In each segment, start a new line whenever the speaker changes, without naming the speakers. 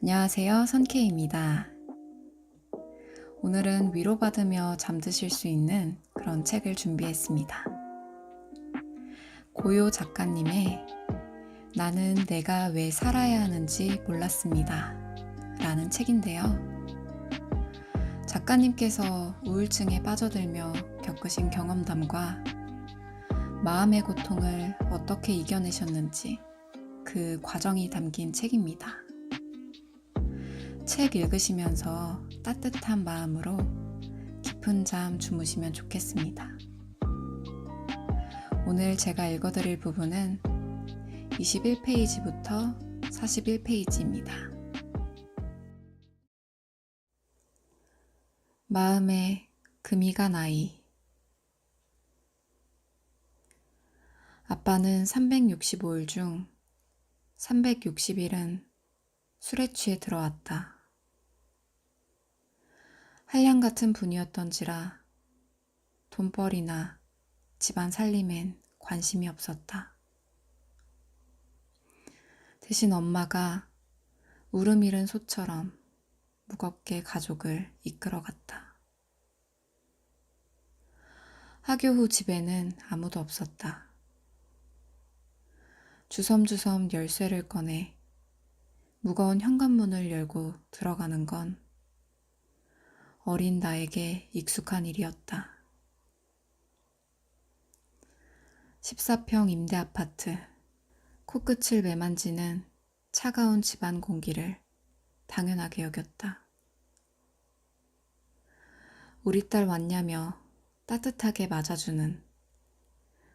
안녕하세요. 선케이입니다. 오늘은 위로받으며 잠드실 수 있는 그런 책을 준비했습니다. 고요 작가님의 나는 내가 왜 살아야 하는지 몰랐습니다. 라는 책인데요. 작가님께서 우울증에 빠져들며 겪으신 경험담과 마음의 고통을 어떻게 이겨내셨는지 그 과정이 담긴 책입니다. 책 읽으시면서 따뜻한 마음으로 깊은 잠 주무시면 좋겠습니다. 오늘 제가 읽어드릴 부분은 21페이지부터 41페이지입니다. 마음에 금이 간 아이. 아빠는 365일 중 360일은 술에 취해 들어왔다. 한량 같은 분이었던지라 돈벌이나 집안 살림엔 관심이 없었다. 대신 엄마가 울음 잃은 소처럼 무겁게 가족을 이끌어갔다. 하교 후 집에는 아무도 없었다. 주섬주섬 열쇠를 꺼내 무거운 현관문을 열고 들어가는 건 어린 나에게 익숙한 일이었다. 14평 임대 아파트, 코끝을 매만지는 차가운 집안 공기를 당연하게 여겼다. 우리 딸 왔냐며 따뜻하게 맞아주는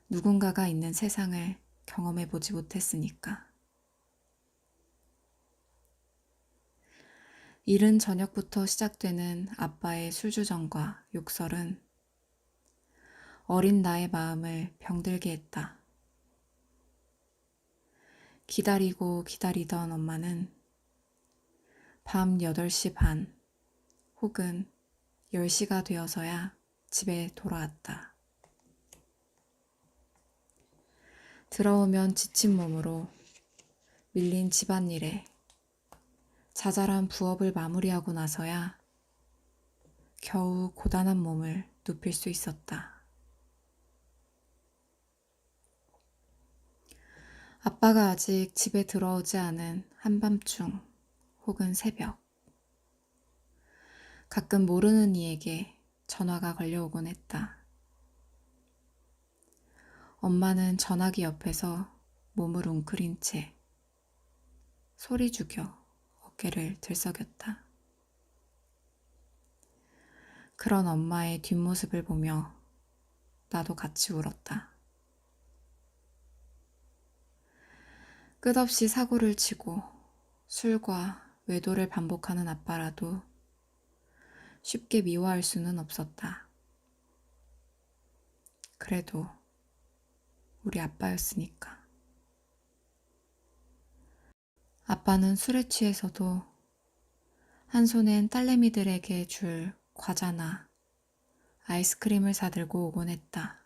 누군가가 있는 세상을 경험해보지 못했으니까. 이른 저녁부터 시작되는 아빠의 술주정과 욕설은 어린 나의 마음을 병들게 했다. 기다리고 기다리던 엄마는 밤 8시 반 혹은 10시가 되어서야 집에 돌아왔다. 들어오면 지친 몸으로 밀린 집안일에 자잘한 부업을 마무리하고 나서야 겨우 고단한 몸을 눕힐 수 있었다. 아빠가 아직 집에 들어오지 않은 한밤중 혹은 새벽. 가끔 모르는 이에게 전화가 걸려오곤 했다. 엄마는 전화기 옆에서 몸을 웅크린 채 소리 죽여 어깨를 들썩였다. 그런 엄마의 뒷모습을 보며 나도 같이 울었다. 끝없이 사고를 치고 술과 외도를 반복하는 아빠라도 쉽게 미워할 수는 없었다. 그래도 우리 아빠였으니까. 아빠는 술에 취해서도 한 손엔 딸내미들에게 줄 과자나 아이스크림을 사들고 오곤 했다.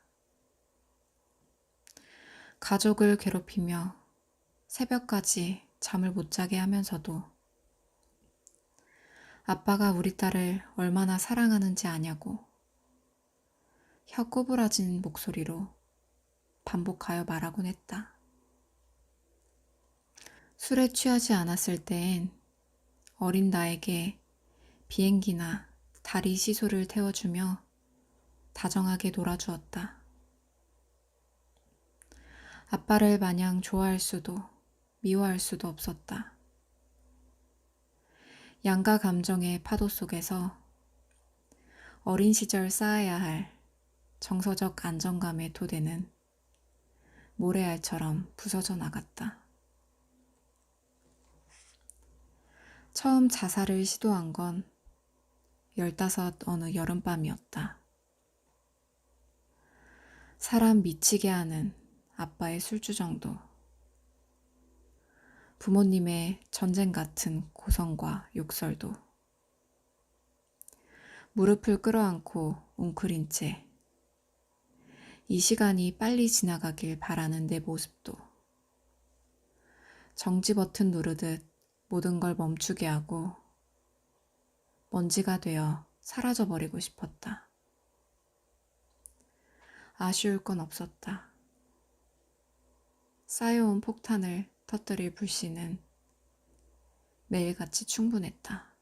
가족을 괴롭히며 새벽까지 잠을 못 자게 하면서도 아빠가 우리 딸을 얼마나 사랑하는지 아냐고 혀 꼬부라진 목소리로 반복하여 말하곤 했다. 술에 취하지 않았을 때엔 어린 나에게 비행기나 다리 시소를 태워주며 다정하게 놀아주었다. 아빠를 마냥 좋아할 수도 미워할 수도 없었다. 양가 감정의 파도 속에서 어린 시절 쌓아야 할 정서적 안정감의 토대는 모래알처럼 부서져 나갔다. 처음 자살을 시도한 건 15 어느 여름밤이었다. 사람 미치게 하는 아빠의 술주정도, 부모님의 전쟁 같은 고성과 욕설도, 무릎을 끌어안고 웅크린 채 이 시간이 빨리 지나가길 바라는 내 모습도 정지 버튼 누르듯 모든 걸 멈추게 하고 먼지가 되어 사라져버리고 싶었다. 아쉬울 건 없었다. 쌓여온 폭탄을 터뜨릴 불씨는 매일같이 충분했다.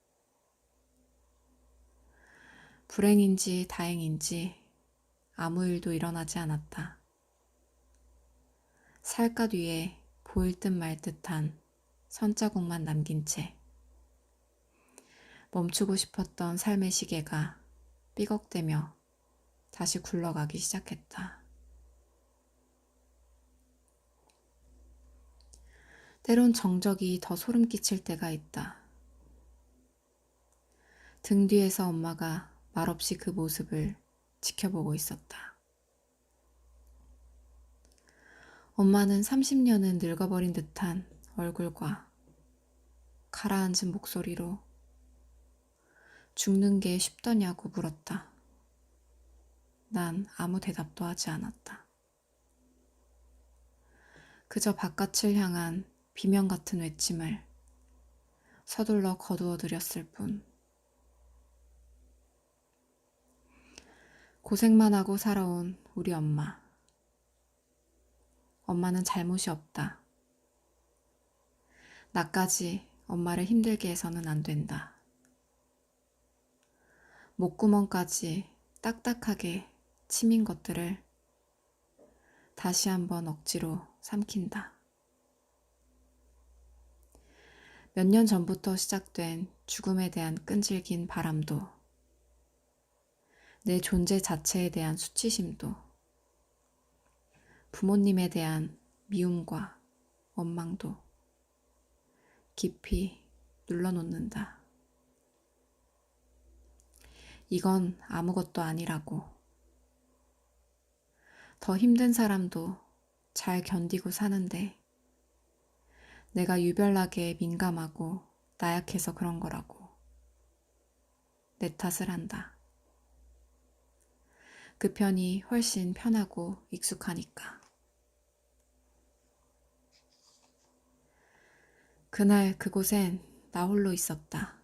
불행인지 다행인지 아무 일도 일어나지 않았다. 살갗 위에 보일 듯 말 듯한 선자국만 남긴 채 멈추고 싶었던 삶의 시계가 삐걱대며 다시 굴러가기 시작했다. 때론 정적이 더 소름 끼칠 때가 있다. 등 뒤에서 엄마가 말없이 그 모습을 지켜보고 있었다. 엄마는 30년은 늙어버린 듯한 얼굴과 가라앉은 목소리로 죽는 게 쉽더냐고 물었다. 난 아무 대답도 하지 않았다. 그저 바깥을 향한 비명 같은 외침을 서둘러 거두어 드렸을 뿐. 고생만 하고 살아온 우리 엄마. 엄마는 잘못이 없다. 나까지 엄마를 힘들게 해서는 안 된다. 목구멍까지 딱딱하게 치민 것들을 다시 한번 억지로 삼킨다. 몇 년 전부터 시작된 죽음에 대한 끈질긴 바람도, 내 존재 자체에 대한 수치심도, 부모님에 대한 미움과 원망도 깊이 눌러놓는다. 이건 아무것도 아니라고. 더 힘든 사람도 잘 견디고 사는데 내가 유별나게 민감하고 나약해서 그런 거라고. 내 탓을 한다. 그 편이 훨씬 편하고 익숙하니까. 그날 그곳엔 나 홀로 있었다.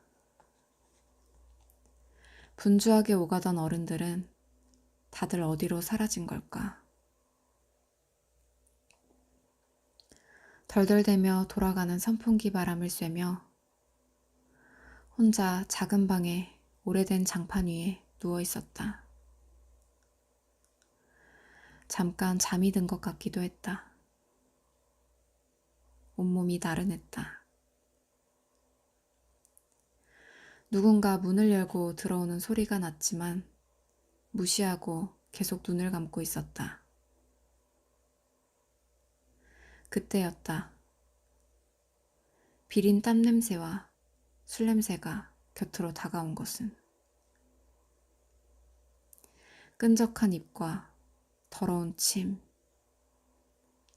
분주하게 오가던 어른들은 다들 어디로 사라진 걸까? 덜덜대며 돌아가는 선풍기 바람을 쐬며 혼자 작은 방에 오래된 장판 위에 누워 있었다. 잠깐 잠이 든 것 같기도 했다. 온몸이 나른했다. 누군가 문을 열고 들어오는 소리가 났지만 무시하고 계속 눈을 감고 있었다. 그때였다. 비린 땀 냄새와 술 냄새가 곁으로 다가온 것은. 끈적한 입과 더러운 침,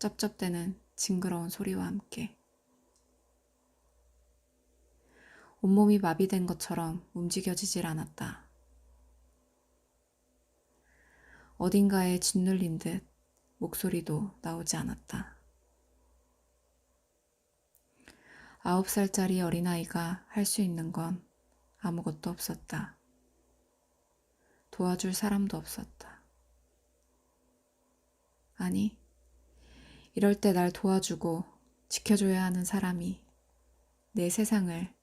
쩝쩝대는 징그러운 소리와 함께 온몸이 마비된 것처럼 움직여지질 않았다. 어딘가에 짓눌린 듯 목소리도 나오지 않았다. 9살짜리 어린아이가 할 수 있는 건 아무것도 없었다. 도와줄 사람도 없었다. 아니, 이럴 때 날 도와주고 지켜줘야 하는 사람이 내 세상을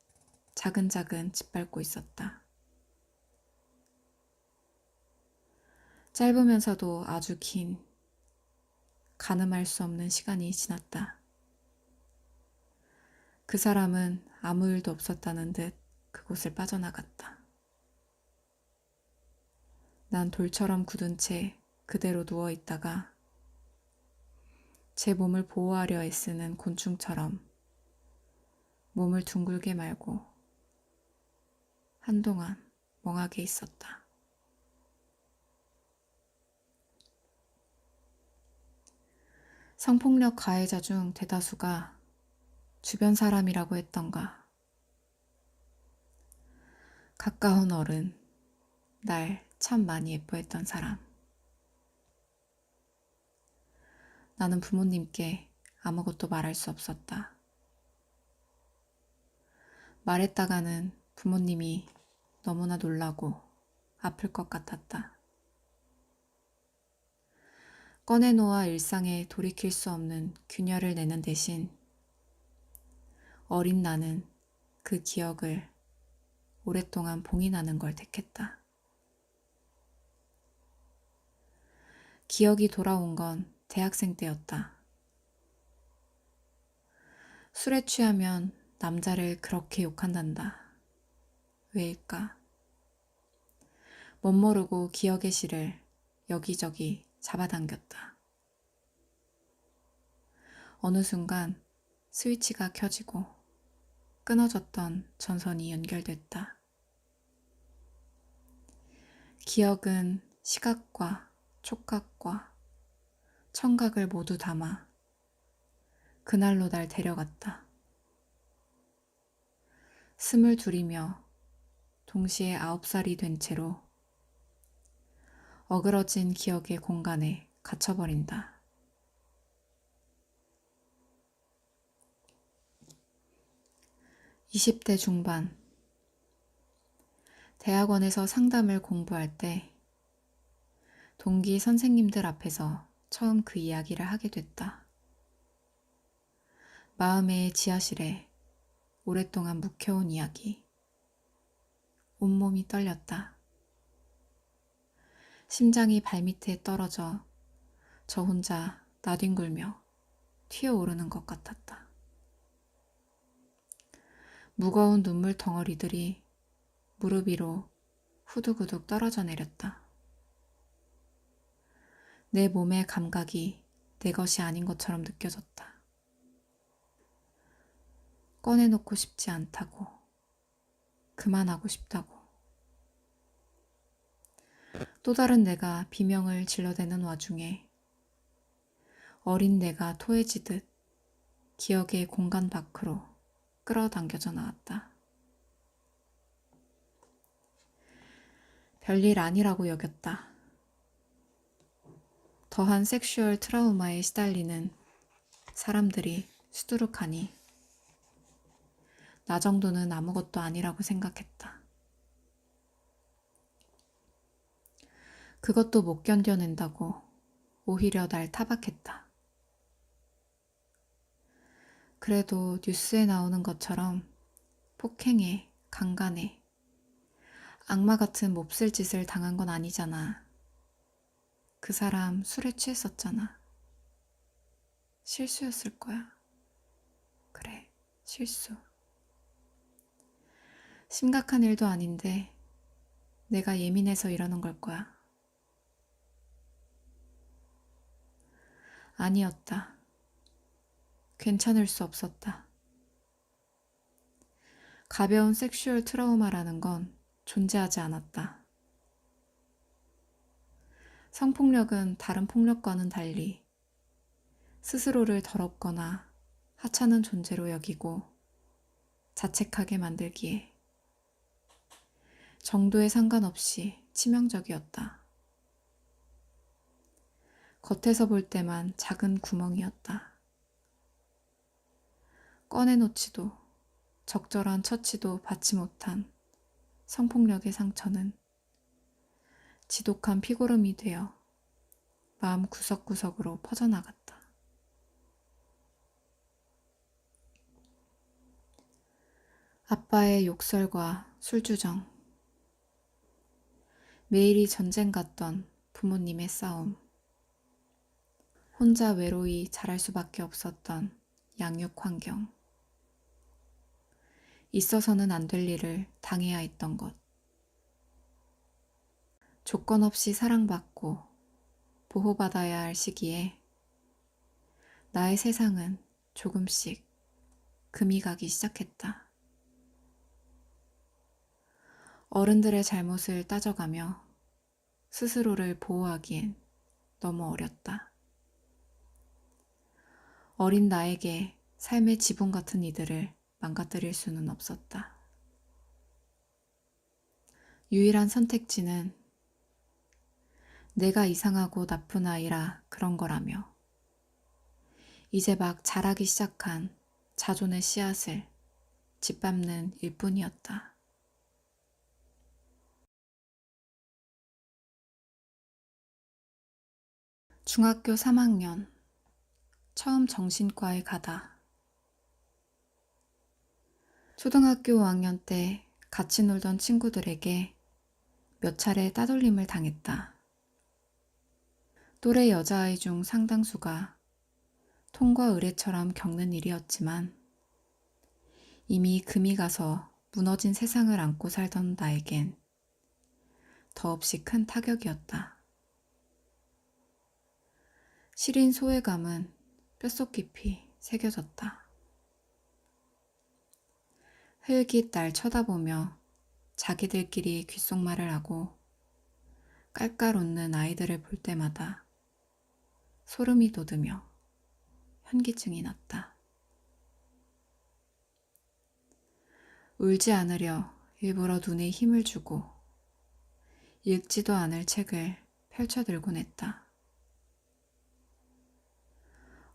차근차근 짓밟고 있었다. 짧으면서도 아주 긴, 가늠할 수 없는 시간이 지났다. 그 사람은 아무 일도 없었다는 듯 그곳을 빠져나갔다. 난 돌처럼 굳은 채 그대로 누워있다가 제 몸을 보호하려 애쓰는 곤충처럼 몸을 둥글게 말고 한동안 멍하게 있었다. 성폭력 가해자 중 대다수가 주변 사람이라고 했던가. 가까운 어른, 날 참 많이 예뻐했던 사람. 나는 부모님께 아무것도 말할 수 없었다. 말했다가는 부모님이 너무나 놀라고 아플 것 같았다. 꺼내놓아 일상에 돌이킬 수 없는 균열을 내는 대신 어린 나는 그 기억을 오랫동안 봉인하는 걸 택했다. 기억이 돌아온 건 대학생 때였다. 술에 취하면 남자를 그렇게 욕한단다. 왜일까? 멋모르고 기억의 실을 여기저기 잡아당겼다. 어느 순간 스위치가 켜지고 끊어졌던 전선이 연결됐다. 기억은 시각과 촉각과 청각을 모두 담아 그날로 날 데려갔다. 22이며 동시에 9살이 된 채로 어그러진 기억의 공간에 갇혀버린다. 20대 중반, 대학원에서 상담을 공부할 때 동기 선생님들 앞에서 처음 그 이야기를 하게 됐다. 마음의 지하실에 오랫동안 묵혀온 이야기. 온몸이 떨렸다. 심장이 발밑에 떨어져 저 혼자 나뒹굴며 튀어오르는 것 같았다. 무거운 눈물 덩어리들이 무릎 위로 후두구둑 떨어져 내렸다. 내 몸의 감각이 내 것이 아닌 것처럼 느껴졌다. 꺼내놓고 싶지 않다고, 그만하고 싶다고. 또 다른 내가 비명을 질러대는 와중에 어린 내가 토해지듯 기억의 공간 밖으로 끌어당겨져 나왔다. 별일 아니라고 여겼다. 더한 섹슈얼 트라우마에 시달리는 사람들이 수두룩하니 나 정도는 아무것도 아니라고 생각했다. 그것도 못 견뎌낸다고 오히려 날 타박했다. 그래도 뉴스에 나오는 것처럼 폭행에, 강간에, 악마 같은 몹쓸 짓을 당한 건 아니잖아. 그 사람 술에 취했었잖아. 실수였을 거야. 그래, 실수. 심각한 일도 아닌데 내가 예민해서 이러는 걸 거야. 아니었다. 괜찮을 수 없었다. 가벼운 섹슈얼 트라우마라는 건 존재하지 않았다. 성폭력은 다른 폭력과는 달리 스스로를 더럽거나 하찮은 존재로 여기고 자책하게 만들기에 정도에 상관없이 치명적이었다. 겉에서 볼 때만 작은 구멍이었다. 꺼내놓지도 적절한 처치도 받지 못한 성폭력의 상처는 지독한 피고름이 되어 마음 구석구석으로 퍼져나갔다. 아빠의 욕설과 술주정, 매일이 전쟁 같던 부모님의 싸움, 혼자 외로이 자랄 수밖에 없었던 양육 환경, 있어서는 안 될 일을 당해야 했던 것, 조건 없이 사랑받고 보호받아야 할 시기에 나의 세상은 조금씩 금이 가기 시작했다. 어른들의 잘못을 따져가며 스스로를 보호하기엔 너무 어렸다. 어린 나에게 삶의 지붕 같은 이들을 망가뜨릴 수는 없었다. 유일한 선택지는 내가 이상하고 나쁜 아이라 그런 거라며 이제 막 자라기 시작한 자존의 씨앗을 짓밟는 일뿐이었다. 중학교 3학년, 처음 정신과에 가다. 초등학교 5학년 때 같이 놀던 친구들에게 몇 차례 따돌림을 당했다. 또래 여자아이 중 상당수가 통과 의례처럼 겪는 일이었지만 이미 금이 가서 무너진 세상을 안고 살던 나에겐 더없이 큰 타격이었다. 시린 소외감은 뼛속 깊이 새겨졌다. 흘깃 날 쳐다보며 자기들끼리 귓속말을 하고 깔깔 웃는 아이들을 볼 때마다 소름이 돋으며 현기증이 났다. 울지 않으려 일부러 눈에 힘을 주고 읽지도 않을 책을 펼쳐들곤 했다.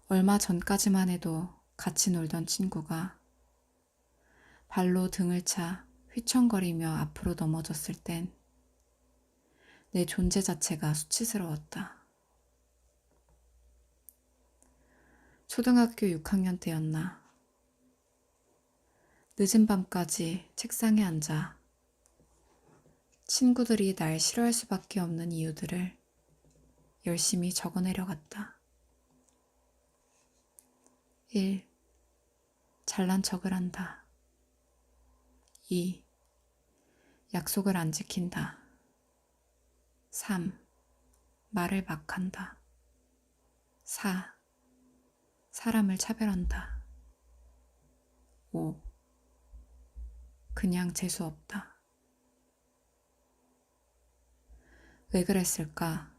얼마 전까지만 해도 같이 놀던 친구가 발로 등을 차 휘청거리며 앞으로 넘어졌을 땐 내 존재 자체가 수치스러웠다. 초등학교 6학년 때였나. 늦은 밤까지 책상에 앉아 친구들이 날 싫어할 수밖에 없는 이유들을 열심히 적어내려갔다. 1. 잘난 척을 한다. 2. 약속을 안 지킨다. 3. 말을 막 한다. 4. 사람을 차별한다. 5. 그냥 재수없다. 왜 그랬을까?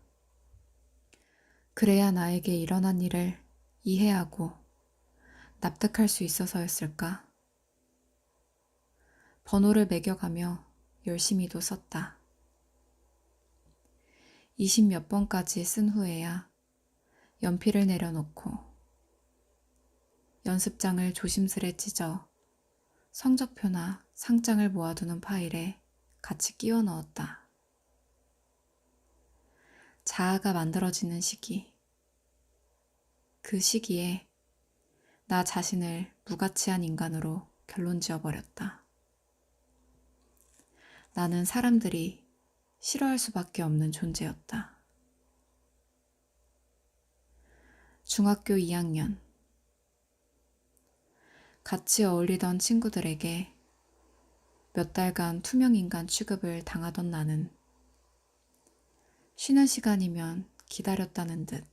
그래야 나에게 일어난 일을 이해하고 납득할 수 있어서였을까? 번호를 매겨가며 열심히도 썼다. 20몇 번까지 쓴 후에야 연필을 내려놓고 연습장을 조심스레 찢어 성적표나 상장을 모아두는 파일에 같이 끼워 넣었다. 자아가 만들어지는 시기. 그 시기에 나 자신을 무가치한 인간으로 결론 지어버렸다. 나는 사람들이 싫어할 수밖에 없는 존재였다. 중학교 2학년. 같이 어울리던 친구들에게 몇 달간 투명인간 취급을 당하던 나는 쉬는 시간이면 기다렸다는 듯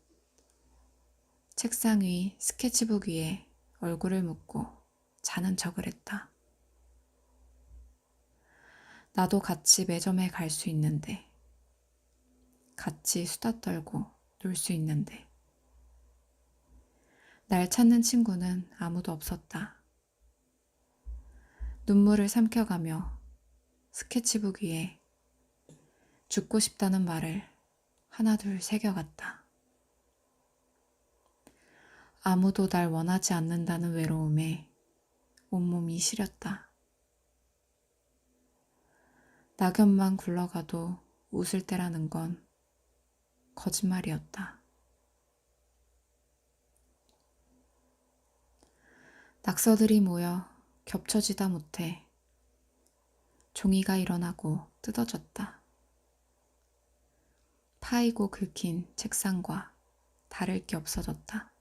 책상 위 스케치북 위에 얼굴을 묻고 자는 척을 했다. 나도 같이 매점에 갈 수 있는데, 같이 수다 떨고 놀 수 있는데, 날 찾는 친구는 아무도 없었다. 눈물을 삼켜가며 스케치북 위에 죽고 싶다는 말을 하나둘 새겨갔다. 아무도 날 원하지 않는다는 외로움에 온몸이 시렸다. 낙엽만 굴러가도 웃을 때라는 건 거짓말이었다. 낙서들이 모여 겹쳐지다 못해 종이가 일어나고 뜯어졌다. 파이고 긁힌 책상과 다를 게 없어졌다.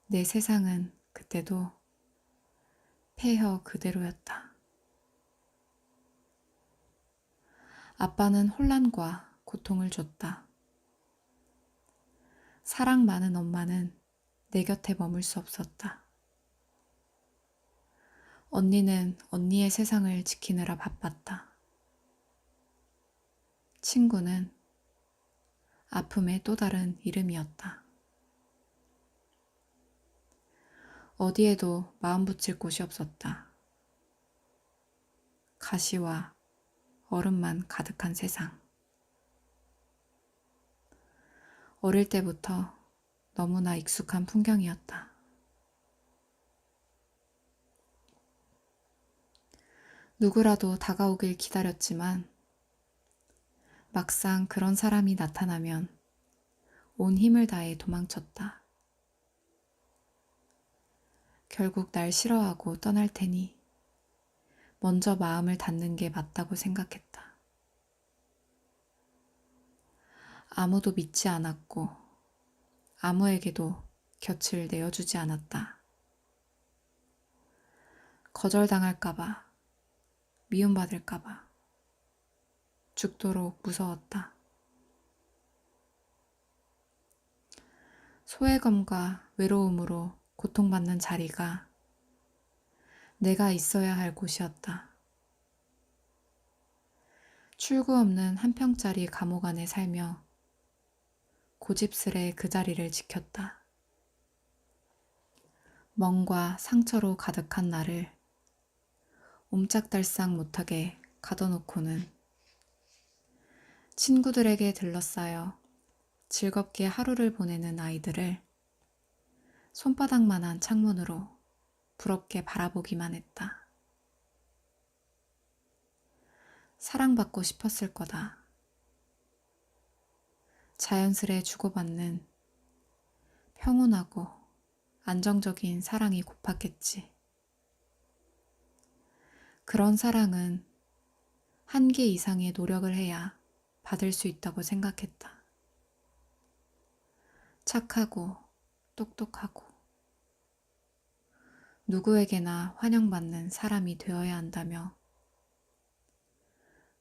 내 세상은 그때도 폐허 그대로였다. 아빠는 혼란과 고통을 줬다. 사랑 많은 엄마는 내 곁에 머물 수 없었다. 언니는 언니의 세상을 지키느라 바빴다. 친구는 아픔의 또 다른 이름이었다. 어디에도 마음 붙일 곳이 없었다. 가시와 얼음만 가득한 세상. 어릴 때부터 너무나 익숙한 풍경이었다. 누구라도 다가오길 기다렸지만 막상 그런 사람이 나타나면 온 힘을 다해 도망쳤다. 결국 날 싫어하고 떠날 테니 먼저 마음을 닫는 게 맞다고 생각했다. 아무도 믿지 않았고 아무에게도 곁을 내어주지 않았다. 거절당할까봐, 미움받을까봐 죽도록 무서웠다. 소외감과 외로움으로 고통받는 자리가 내가 있어야 할 곳이었다. 출구 없는 한 평짜리 감옥 안에 살며 고집스레 그 자리를 지켰다. 멍과 상처로 가득한 나를 옴짝달싹 못하게 가둬놓고는 친구들에게 들러싸여 즐겁게 하루를 보내는 아이들을 손바닥만한 창문으로 부럽게 바라보기만 했다. 사랑받고 싶었을 거다. 자연스레 주고받는 평온하고 안정적인 사랑이 고팠겠지. 그런 사랑은 한계 이상의 노력을 해야 받을 수 있다고 생각했다. 착하고 똑똑하고 누구에게나 환영받는 사람이 되어야 한다며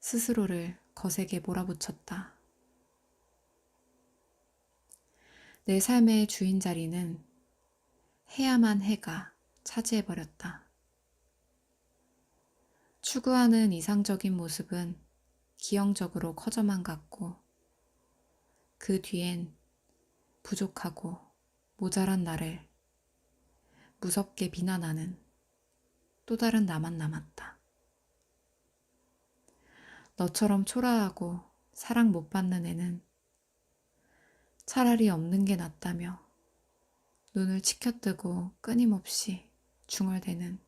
스스로를 거세게 몰아붙였다. 내 삶의 주인 자리는 해야만 해가 차지해버렸다. 추구하는 이상적인 모습은 기형적으로 커져만 갔고 그 뒤엔 부족하고 모자란 나를 무섭게 비난하는 또 다른 나만 남았다. 너처럼 초라하고 사랑 못 받는 애는 차라리 없는 게 낫다며 눈을 치켜뜨고 끊임없이 중얼대는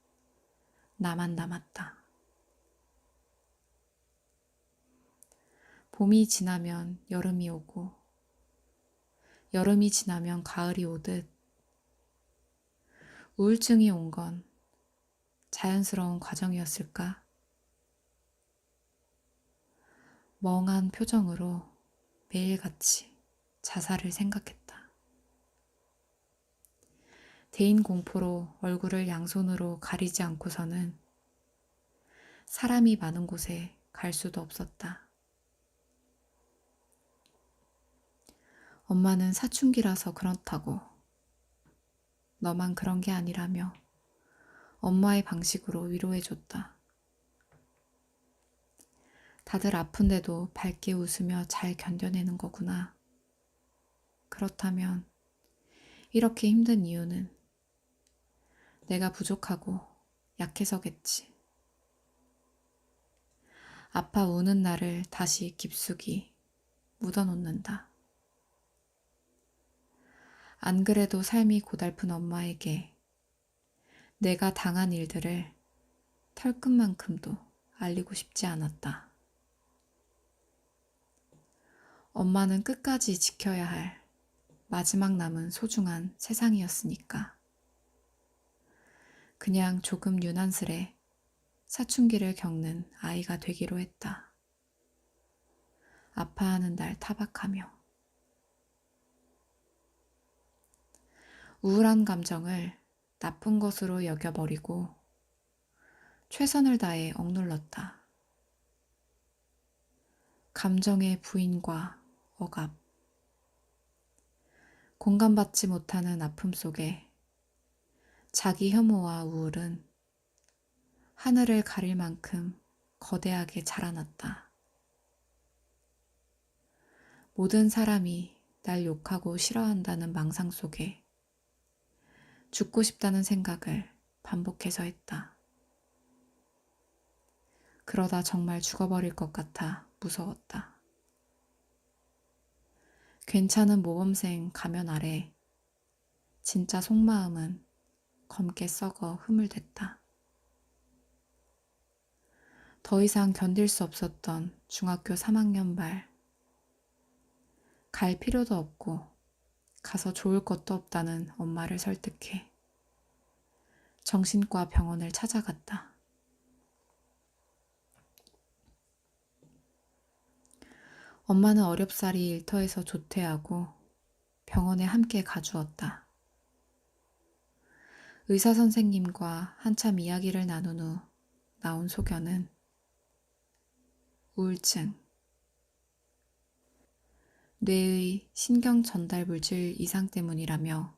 나만 남았다. 봄이 지나면 여름이 오고 여름이 지나면 가을이 오듯 우울증이 온 건 자연스러운 과정이었을까? 멍한 표정으로 매일같이 자살을 생각했다. 대인 공포로 얼굴을 양손으로 가리지 않고서는 사람이 많은 곳에 갈 수도 없었다. 엄마는 사춘기라서 그렇다고 너만 그런 게 아니라며 엄마의 방식으로 위로해줬다. 다들 아픈데도 밝게 웃으며 잘 견뎌내는 거구나. 그렇다면 이렇게 힘든 이유는 내가 부족하고 약해서겠지. 아파 우는 나를 다시 깊숙이 묻어놓는다. 안 그래도 삶이 고달픈 엄마에게 내가 당한 일들을 털끝만큼도 알리고 싶지 않았다. 엄마는 끝까지 지켜야 할 마지막 남은 소중한 세상이었으니까. 그냥 조금 유난스레 사춘기를 겪는 아이가 되기로 했다. 아파하는 날 타박하며. 우울한 감정을 나쁜 것으로 여겨버리고 최선을 다해 억눌렀다. 감정의 부인과 억압, 공감받지 못하는 아픔 속에 자기 혐오와 우울은 하늘을 가릴 만큼 거대하게 자라났다. 모든 사람이 날 욕하고 싫어한다는 망상 속에 죽고 싶다는 생각을 반복해서 했다. 그러다 정말 죽어버릴 것 같아 무서웠다. 괜찮은 모범생 가면 아래 진짜 속마음은 검게 썩어 흐물댔다. 더 이상 견딜 수 없었던 중학교 3학년 말. 갈 필요도 없고 가서 좋을 것도 없다는 엄마를 설득해 정신과 병원을 찾아갔다. 엄마는 어렵사리 일터에서 조퇴하고 병원에 함께 가주었다. 의사 선생님과 한참 이야기를 나눈 후 나온 소견은 우울증, 뇌의 신경 전달 물질 이상 때문이라며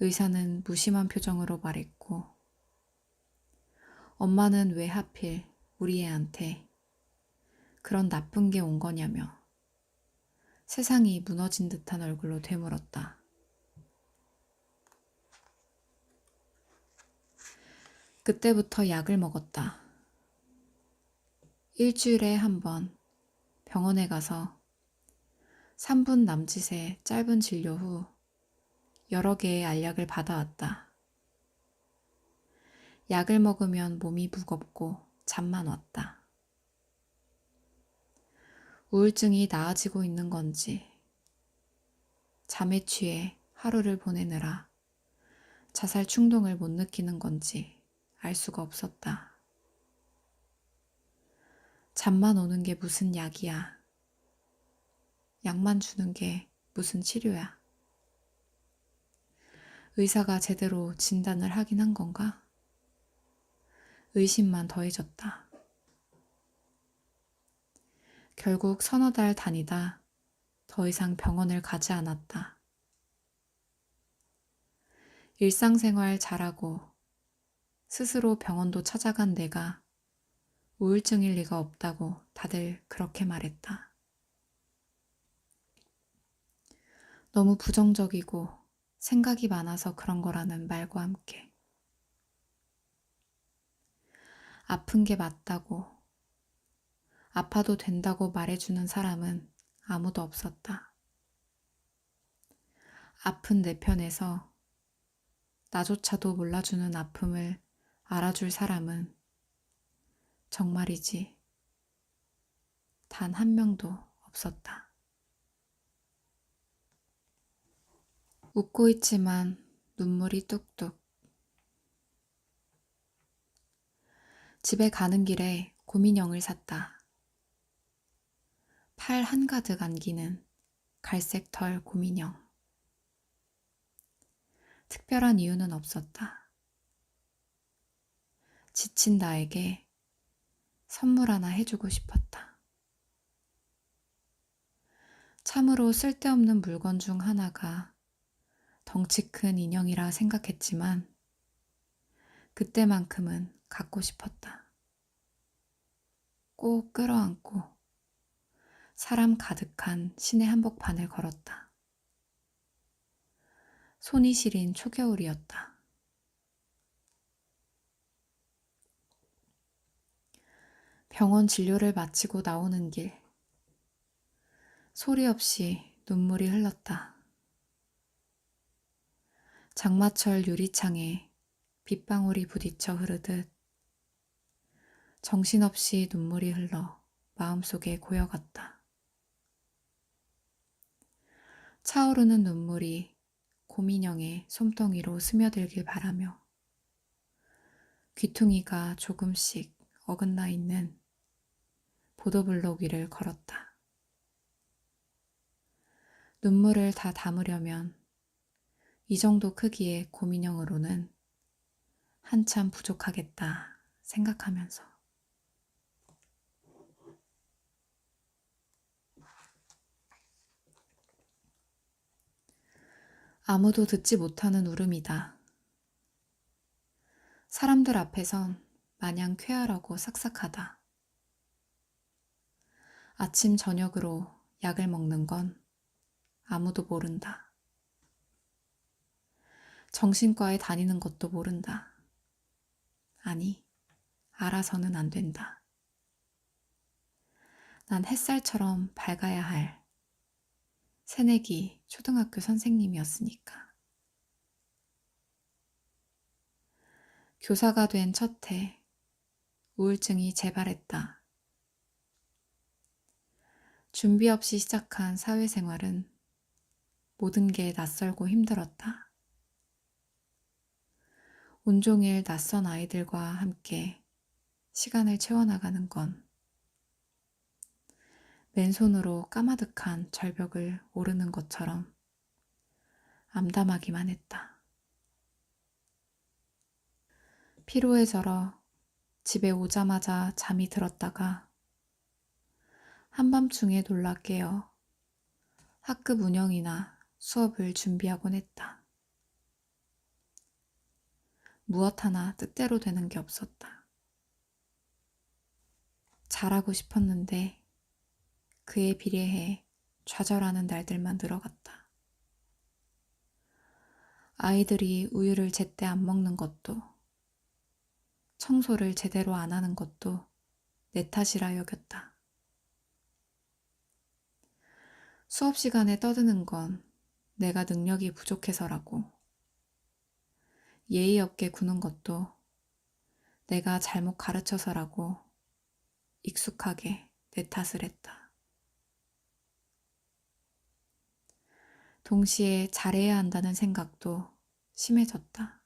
의사는 무심한 표정으로 말했고 엄마는 왜 하필 우리 애한테 그런 나쁜 게 온 거냐며 세상이 무너진 듯한 얼굴로 되물었다. 그때부터 약을 먹었다. 일주일에 한 번 병원에 가서 3분 남짓의 짧은 진료 후 여러 개의 알약을 받아왔다. 약을 먹으면 몸이 무겁고 잠만 왔다. 우울증이 나아지고 있는 건지 잠에 취해 하루를 보내느라 자살 충동을 못 느끼는 건지 알 수가 없었다. 잠만 오는 게 무슨 약이야. 약만 주는 게 무슨 치료야. 의사가 제대로 진단을 하긴 한 건가? 의심만 더해졌다. 결국 서너 달 다니다 더 이상 병원을 가지 않았다. 일상생활 잘하고 스스로 병원도 찾아간 내가 우울증일 리가 없다고 다들 그렇게 말했다. 너무 부정적이고 생각이 많아서 그런 거라는 말과 함께 아픈 게 맞다고 아파도 된다고 말해주는 사람은 아무도 없었다. 아픈 내 편에서 나조차도 몰라주는 아픔을 알아줄 사람은 정말이지 단 한 명도 없었다. 웃고 있지만 눈물이 뚝뚝. 집에 가는 길에 곰인형을 샀다. 팔 한가득 안기는 갈색 털 곰인형. 특별한 이유는 없었다. 지친 나에게 선물 하나 해주고 싶었다. 참으로 쓸데없는 물건 중 하나가 덩치 큰 인형이라 생각했지만 그때만큼은 갖고 싶었다. 꼭 끌어안고 사람 가득한 시내 한복판을 걸었다. 손이 시린 초겨울이었다. 병원 진료를 마치고 나오는 길, 소리 없이 눈물이 흘렀다. 장마철 유리창에 빗방울이 부딪혀 흐르듯 정신없이 눈물이 흘러 마음속에 고여갔다. 차오르는 눈물이 곰인형의 솜덩이로 스며들길 바라며 귀퉁이가 조금씩 어긋나 있는 보도블록 위를 걸었다. 눈물을 다 담으려면 이 정도 크기의 곰인형으로는 한참 부족하겠다 생각하면서 아무도 듣지 못하는 울음이다. 사람들 앞에선 마냥 쾌활하고 싹싹하다. 아침 저녁으로 약을 먹는 건 아무도 모른다. 정신과에 다니는 것도 모른다. 아니, 알아서는 안 된다. 난 햇살처럼 밝아야 할 새내기 초등학교 선생님이었으니까. 교사가 된 첫 해, 우울증이 재발했다. 준비 없이 시작한 사회생활은 모든 게 낯설고 힘들었다. 온종일 낯선 아이들과 함께 시간을 채워나가는 건 맨손으로 까마득한 절벽을 오르는 것처럼 암담하기만 했다. 피로에 절어 집에 오자마자 잠이 들었다가 한밤중에 놀라 깨어 학급 운영이나 수업을 준비하곤 했다. 무엇 하나 뜻대로 되는 게 없었다. 잘하고 싶었는데 그에 비례해 좌절하는 날들만 늘어갔다. 아이들이 우유를 제때 안 먹는 것도, 청소를 제대로 안 하는 것도 내 탓이라 여겼다. 수업 시간에 떠드는 건 내가 능력이 부족해서라고, 예의 없게 구는 것도 내가 잘못 가르쳐서라고 익숙하게 내 탓을 했다. 동시에 잘해야 한다는 생각도 심해졌다.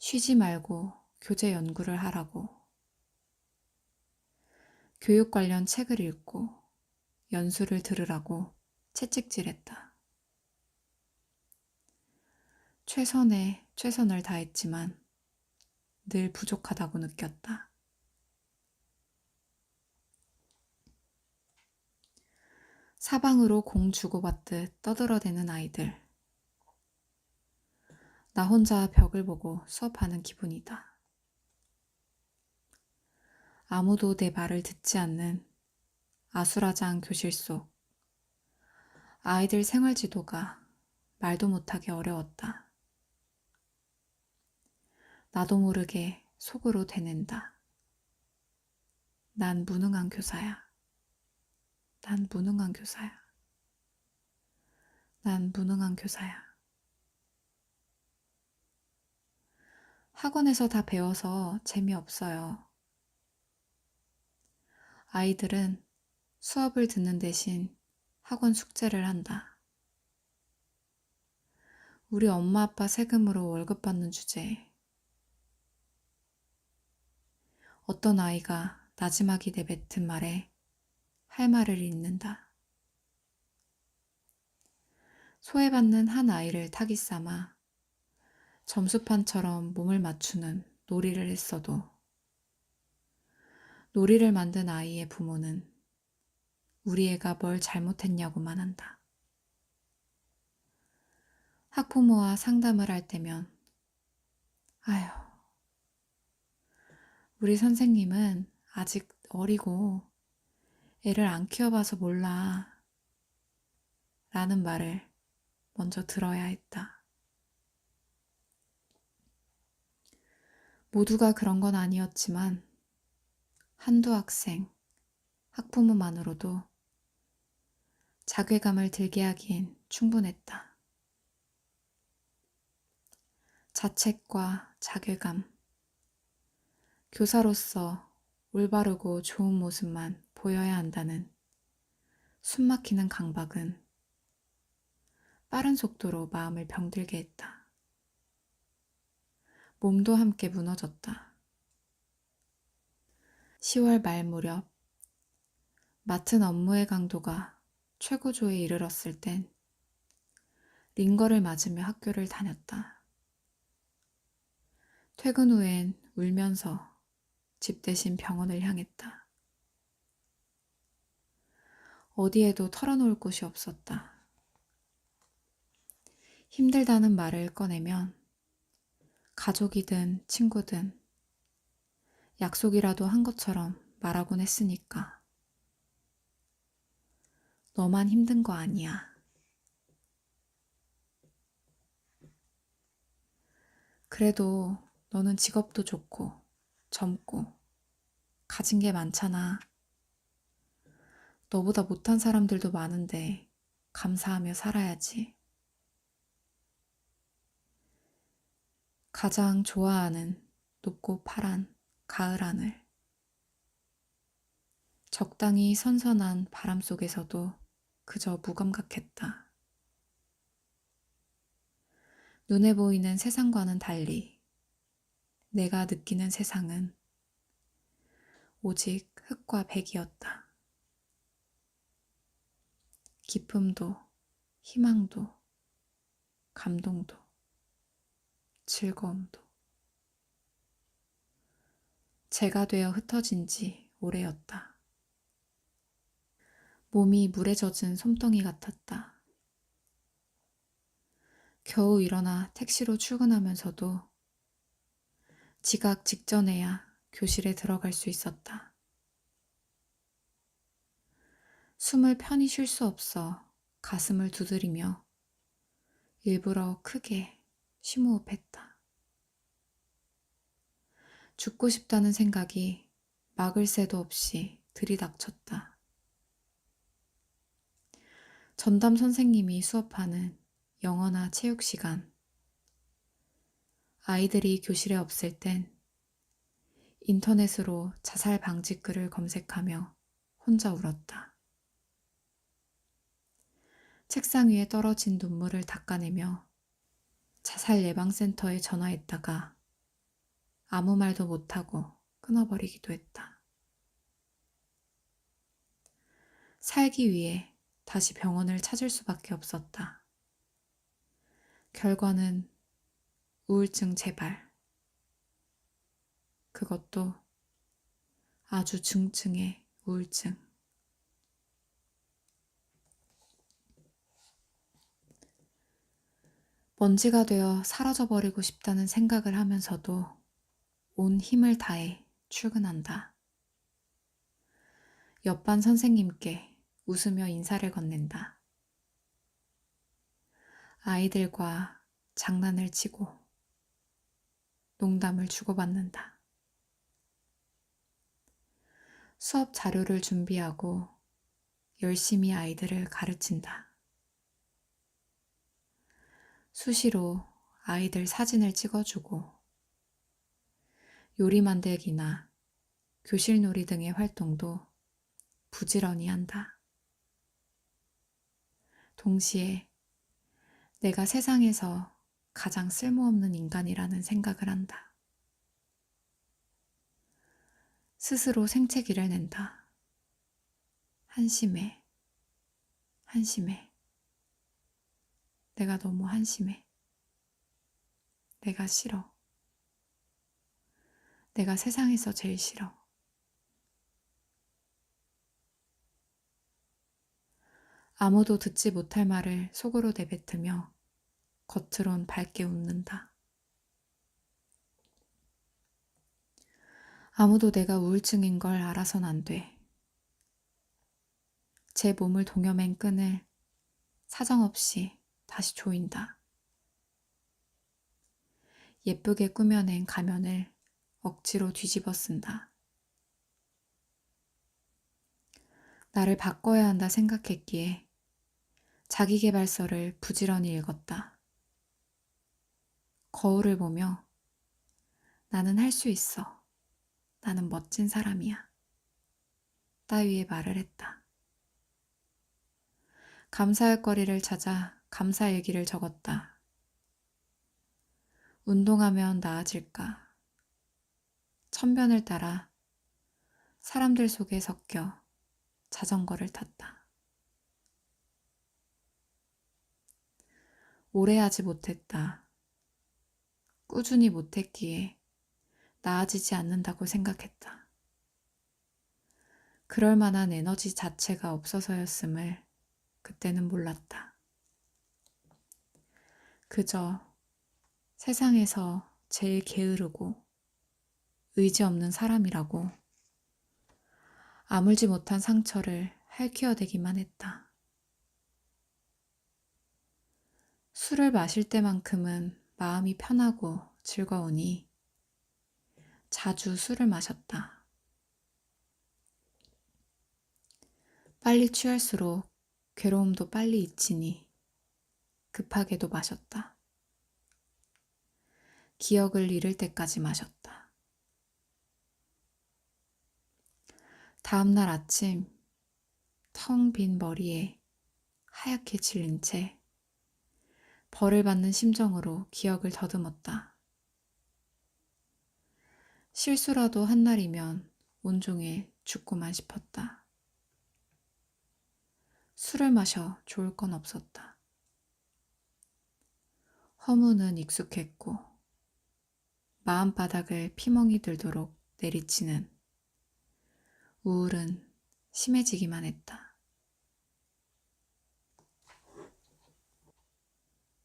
쉬지 말고 교재 연구를 하라고, 교육 관련 책을 읽고 연수를 들으라고 채찍질했다. 최선에 최선을 다했지만 늘 부족하다고 느꼈다. 사방으로 공 주고받듯 떠들어대는 아이들. 나 혼자 벽을 보고 수업하는 기분이다. 아무도 내 말을 듣지 않는 아수라장 교실 속. 아이들 생활 지도가 말도 못하게 어려웠다. 나도 모르게 속으로 되낸다. 난 무능한 교사야. 난 무능한 교사야. 난 무능한 교사야. 학원에서 다 배워서 재미없어요. 아이들은 수업을 듣는 대신 학원 숙제를 한다. 우리 엄마 아빠 세금으로 월급 받는 주제에 어떤 아이가 나지막이 내뱉은 말에 할 말을 잇는다. 소외받는 한 아이를 타깃 삼아 점수판처럼 몸을 맞추는 놀이를 했어도 놀이를 만든 아이의 부모는 우리 애가 뭘 잘못했냐고만 한다. 학부모와 상담을 할 때면 아휴, 우리 선생님은 아직 어리고 애를 안 키워봐서 몰라 라는 말을 먼저 들어야 했다. 모두가 그런 건 아니었지만 한두 학생, 학부모만으로도 자괴감을 들게 하기엔 충분했다. 자책과 자괴감, 교사로서 올바르고 좋은 모습만 보여야 한다는 숨막히는 강박은 빠른 속도로 마음을 병들게 했다. 몸도 함께 무너졌다. 10월 말 무렵 맡은 업무의 강도가 최고조에 이르렀을 땐 링거를 맞으며 학교를 다녔다. 퇴근 후엔 울면서 집 대신 병원을 향했다. 어디에도 털어놓을 곳이 없었다. 힘들다는 말을 꺼내면 가족이든 친구든 약속이라도 한 것처럼 말하곤 했으니까. 너만 힘든 거 아니야. 그래도 너는 직업도 좋고 젊고 가진 게 많잖아. 너보다 못한 사람들도 많은데 감사하며 살아야지. 가장 좋아하는 높고 파란 가을 하늘. 적당히 선선한 바람 속에서도 그저 무감각했다. 눈에 보이는 세상과는 달리 내가 느끼는 세상은 오직 흙과 백이었다. 기쁨도, 희망도, 감동도, 즐거움도. 재가 되어 흩어진 지 오래였다. 몸이 물에 젖은 솜덩이 같았다. 겨우 일어나 택시로 출근하면서도 지각 직전에야 교실에 들어갈 수 있었다. 숨을 편히 쉴 수 없어 가슴을 두드리며 일부러 크게 심호흡했다. 죽고 싶다는 생각이 막을 새도 없이 들이닥쳤다. 전담 선생님이 수업하는 영어나 체육 시간. 아이들이 교실에 없을 땐 인터넷으로 자살 방지 글을 검색하며 혼자 울었다. 책상 위에 떨어진 눈물을 닦아내며 자살 예방센터에 전화했다가 아무 말도 못하고 끊어버리기도 했다. 살기 위해 다시 병원을 찾을 수밖에 없었다. 결과는 우울증 재발. 그것도 아주 중증의 우울증. 먼지가 되어 사라져버리고 싶다는 생각을 하면서도 온 힘을 다해 출근한다. 옆반 선생님께 웃으며 인사를 건넨다. 아이들과 장난을 치고 농담을 주고받는다. 수업 자료를 준비하고 열심히 아이들을 가르친다. 수시로 아이들 사진을 찍어주고 요리 만들기나 교실놀이 등의 활동도 부지런히 한다. 동시에 내가 세상에서 가장 쓸모없는 인간이라는 생각을 한다. 스스로 생채기를 낸다. 한심해. 한심해. 내가 너무 한심해. 내가 싫어. 내가 세상에서 제일 싫어. 아무도 듣지 못할 말을 속으로 내뱉으며 겉으론 밝게 웃는다. 아무도 내가 우울증인 걸 알아선 안 돼. 제 몸을 동여맨 끈을 사정없이 다시 조인다. 예쁘게 꾸며낸 가면을 억지로 뒤집어 쓴다. 나를 바꿔야 한다 생각했기에 자기계발서를 부지런히 읽었다. 거울을 보며 나는 할 수 있어. 나는 멋진 사람이야. 따위의 말을 했다. 감사할 거리를 찾아 감사일기를 적었다. 운동하면 나아질까? 천변을 따라 사람들 속에 섞여 자전거를 탔다. 오래 하지 못했다. 꾸준히 못했기에 나아지지 않는다고 생각했다. 그럴 만한 에너지 자체가 없어서였음을 그때는 몰랐다. 그저 세상에서 제일 게으르고 의지 없는 사람이라고 아물지 못한 상처를 핥혀대기만 했다. 술을 마실 때만큼은 마음이 편하고 즐거우니 자주 술을 마셨다. 빨리 취할수록 괴로움도 빨리 잊히니 급하게도 마셨다. 기억을 잃을 때까지 마셨다. 다음날 아침 텅 빈 머리에 하얗게 질린 채 벌을 받는 심정으로 기억을 더듬었다. 실수라도 한 날이면 온종일 죽고만 싶었다. 술을 마셔 좋을 건 없었다. 허무는 익숙했고 마음바닥을 피멍이 들도록 내리치는 우울은 심해지기만 했다.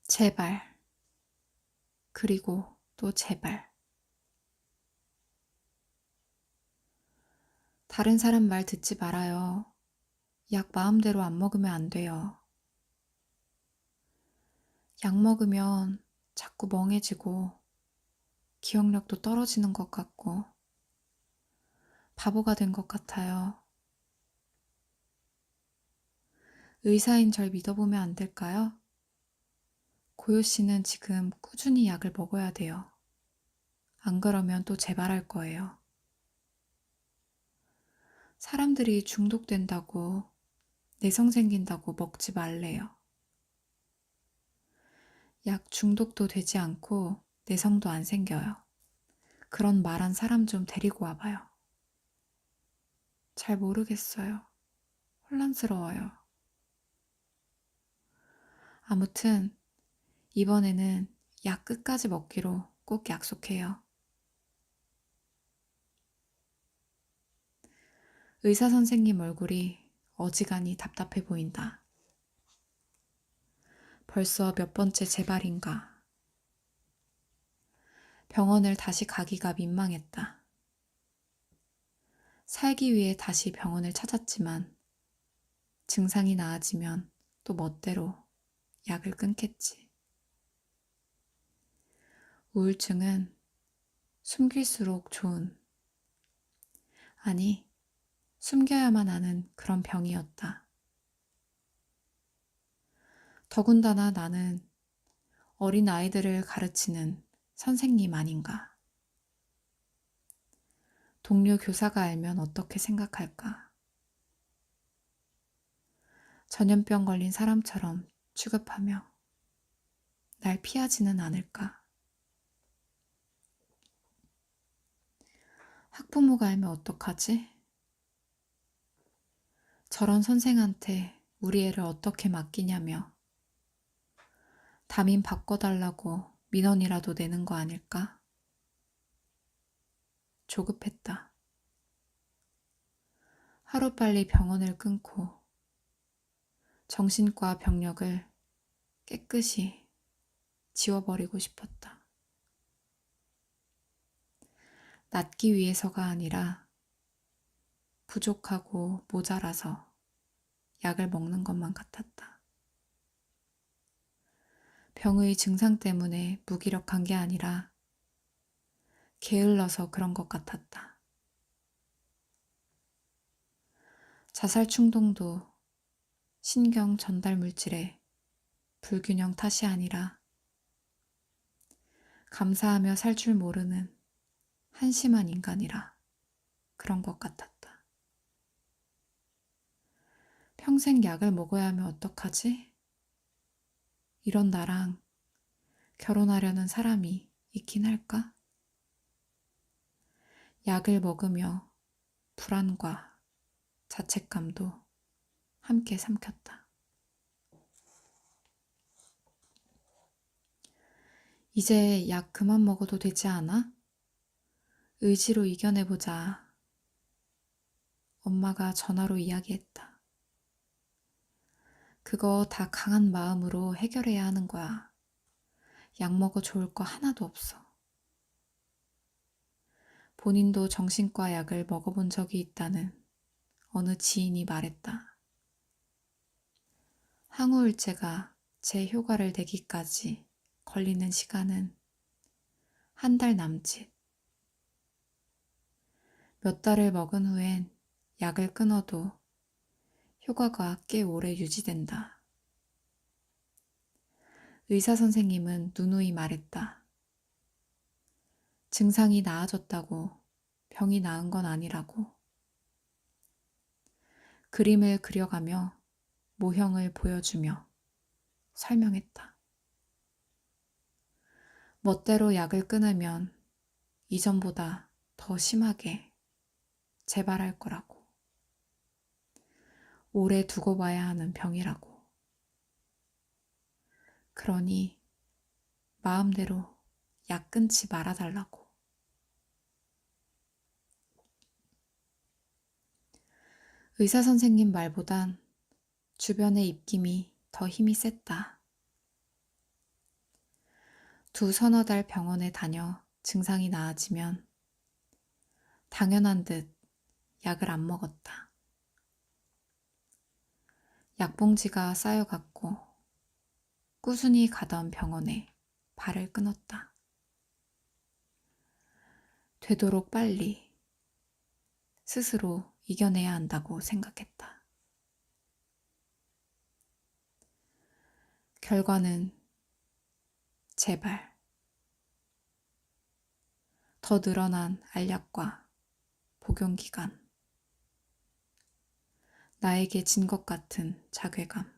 제발, 그리고 또 제발. 다른 사람 말 듣지 말아요. 약 마음대로 안 먹으면 안 돼요. 약 먹으면 자꾸 멍해지고 기억력도 떨어지는 것 같고 바보가 된 것 같아요. 의사인 절 믿어보면 안 될까요? 고요 씨는 지금 꾸준히 약을 먹어야 돼요. 안 그러면 또 재발할 거예요. 사람들이 중독된다고, 내성 생긴다고 먹지 말래요. 약 중독도 되지 않고 내성도 안 생겨요. 그런 말한 사람 좀 데리고 와봐요. 잘 모르겠어요. 혼란스러워요. 아무튼 이번에는 약 끝까지 먹기로 꼭 약속해요. 의사 선생님 얼굴이 어지간히 답답해 보인다. 벌써 몇 번째 재발인가. 병원을 다시 가기가 민망했다. 살기 위해 다시 병원을 찾았지만 증상이 나아지면 또 멋대로 약을 끊겠지. 우울증은 숨길수록 좋은, 아니, 숨겨야만 하는 그런 병이었다. 더군다나 나는 어린 아이들을 가르치는 선생님 아닌가. 동료 교사가 알면 어떻게 생각할까? 전염병 걸린 사람처럼 취급하며 날 피하지는 않을까? 학부모가 알면 어떡하지? 저런 선생한테 우리 애를 어떻게 맡기냐며 담임 바꿔달라고 민원이라도 내는 거 아닐까? 조급했다. 하루빨리 병원을 끊고 정신과 병력을 깨끗이 지워버리고 싶었다. 낫기 위해서가 아니라 부족하고 모자라서 약을 먹는 것만 같았다. 병의 증상 때문에 무기력한 게 아니라 게을러서 그런 것 같았다. 자살 충동도 신경 전달 물질의 불균형 탓이 아니라 감사하며 살 줄 모르는 한심한 인간이라 그런 것 같았다. 평생 약을 먹어야 하면 어떡하지? 이런 나랑 결혼하려는 사람이 있긴 할까? 약을 먹으며 불안과 자책감도 함께 삼켰다. 이제 약 그만 먹어도 되지 않아? 의지로 이겨내보자. 엄마가 전화로 이야기했다. 그거 다 강한 마음으로 해결해야 하는 거야. 약 먹어 좋을 거 하나도 없어. 본인도 정신과 약을 먹어본 적이 있다는 어느 지인이 말했다. 항우울제가 제 효과를 내기까지 걸리는 시간은 한 달 남짓. 몇 달을 먹은 후엔 약을 끊어도 효과가 꽤 오래 유지된다. 의사 선생님은 누누이 말했다. 증상이 나아졌다고 병이 나은 건 아니라고. 그림을 그려가며 모형을 보여주며 설명했다. 멋대로 약을 끊으면 이전보다 더 심하게 재발할 거라고. 오래 두고 봐야 하는 병이라고. 그러니 마음대로 약 끊지 말아달라고. 의사 선생님 말보단 주변의 입김이 더 힘이 셌다. 서너 달 병원에 다녀 증상이 나아지면 당연한 듯 약을 안 먹었다. 약봉지가 쌓여갔고 꾸준히 가던 병원에 발을 끊었다. 되도록 빨리 스스로 이겨내야 한다고 생각했다. 결과는 재발. 더 늘어난 알약과 복용기간. 나에게 진 것 같은 자괴감.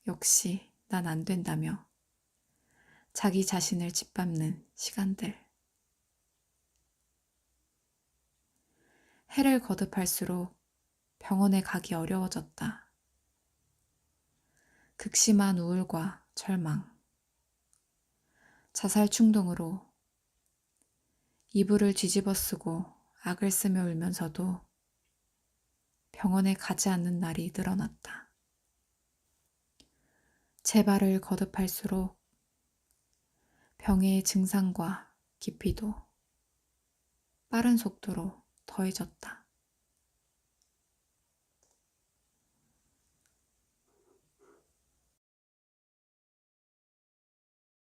역시 난 안 된다며 자기 자신을 짓밟는 시간들. 해를 거듭할수록 병원에 가기 어려워졌다. 극심한 우울과 절망, 자살 충동으로 이불을 뒤집어 쓰고 악을 쓰며 울면서도 병원에 가지 않는 날이 늘어났다. 재발을 거듭할수록 병의 증상과 깊이도 빠른 속도로 더해졌다.